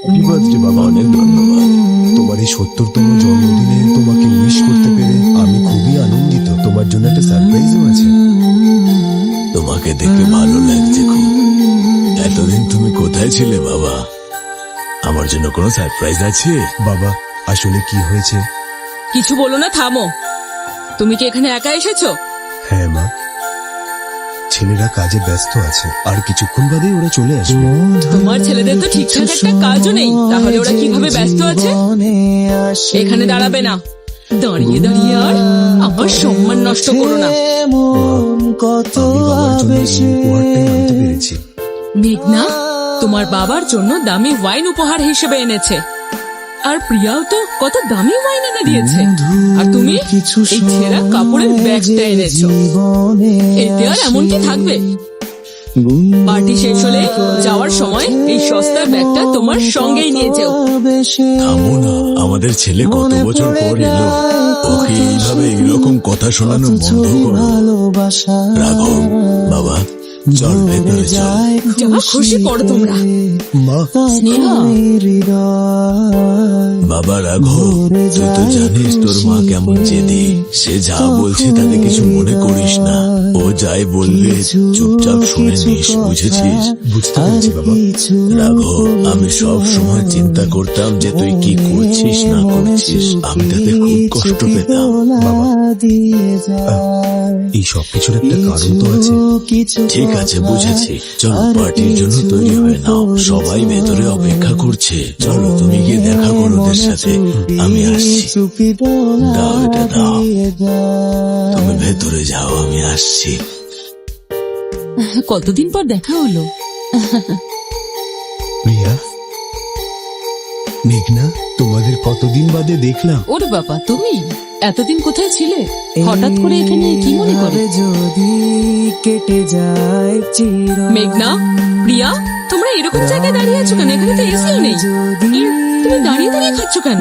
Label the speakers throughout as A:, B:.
A: Happy birthday বাবা।
B: অনেক ধন্যবাদ।
A: তোমার এই 70তম জন্মদিনে তোমাকে উইশ করতে পেরে আমি খুবই আনন্দিত। তোমার জন্য একটা সারপ্রাইজও আছে।
B: তোমাকে দেখে ভালো লাগছে খুব। এতদিন তুমি কোথায় ছিলে বাবা? আমার জন্য কোনো সারপ্রাইজ আছে?
A: বাবা, আসলে কি হয়েছে?
C: কিছু বলো না, থামো। তুমি কি এখানে একা এসেছো?
A: হ্যাঁ মা, ছেলেরা কাজে ব্যস্ত আছে, আর কিছুক্ষণ বাদেই ওরা চলে আসবে।
C: তোমার ছেলেদের তো ঠিকঠাক একটা কাজও নেই, তাহলে ওরা কিভাবে ব্যস্ত আছে? এখানে দাঁড়াবে না, দাঁড়িয়ে দাঁড়িয়ে আর আমার সম্মান নষ্ট করো না।
A: আমি বাবার জন্য এই উপহারটাই আনতে পেরেছি।
C: মেঘনা তোমার বাবার জন্য দামি ওয়াইন উপহার হিসেবে এনেছে, আর প্রিয়াও তো কত দামি ওয়াইন এনে দিয়েছে, আর তুমি এই ছেঁড়া কাপড়ের ব্যাগটা এনেছো। এতে আর এমন কি থাকবে? পার্টি শেষ হলে যাওয়ার সময় এই সস্তার ব্যাগটা তোমার সঙ্গেই নিয়ে যাও।
B: থামো না, আমাদের ছেলে কত বছর পর এলো, ওকে এইভাবে এইরকম কথা শোনানো বন্ধ করো। রাঘব বাবা, চল ভেতরে চল।
C: যা খুশি করো তোমরা।
A: মা,
C: স্নেহা,
B: বাবা রাঘব, তুই তো জানিস তোর মা কেমন জেদি। সে যা বলছে তাতে কিছু মনে করিস না। ও যাই বলবে চুপচাপ শুনে নিস, বুঝেছিস?
A: বুঝতে পেরেছি বাবা।
B: রাঘব, আমি সব সময় চিন্তা করতাম যে তুই কি করছিস না করছিস, আমি তাতে খুব কষ্ট পেতাম।
A: বাবা, এই সব কিছুর একটা কারণ তো আছে।
B: ঠিক আছে, বুঝেছি। চলো পার্টির জন্য তৈরি হয়ে নাও, সবাই ভেতরে অপেক্ষা করছে। চলো তুমি গিয়ে দেখা করো ওদের সাথে, আমি আসছি। দাও এটা দাও, তুমি ভেতরে যাও, আমি আসছি।
C: কতদিন পর দেখা হলো।
A: প্রিয়া, মেঘনা, তোমাদের কতদিন বাদে দেখলাম।
C: ওরে বাবা, তুমি এতদিন কোথায় ছিলে? হঠাৎ করে এখানে কি মনে করে?
D: যদি কেটে যায়
C: মেঘনা, প্রিয়া, তোমরা এরকম জায়গায় দাঁড়িয়ে আছো কেন? এখানে তো এসিও নেই। তুমি দাঁড়িয়ে দাঁড়িয়ে খাচ্ছ কেন?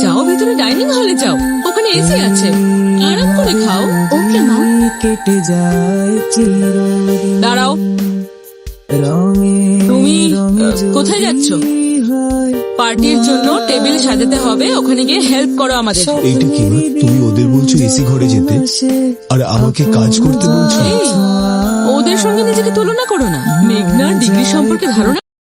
C: যাও ভেতরে ডাইনিং হলে যাও, ওখানে এসি আছে, আরাম করে খাও। ওকে মা।
D: কেটে যায়
C: দাঁড়াও, তুমি কোথায় যাচ্ছ? পার্টির জন্য টেবিল সাজাতে হবে, ওখানে গিয়ে হেল্প করো আমাদের।
A: এইটা কি মা, তুমি ওদের বলছো এসি ঘরে যেতে, আর আমাকে কাজ করতে বলছো?
C: এই, ওদের সঙ্গে নিজেকে তুলনা করো না। মেঘনার ডিগ্রি সম্পর্কে ধারণা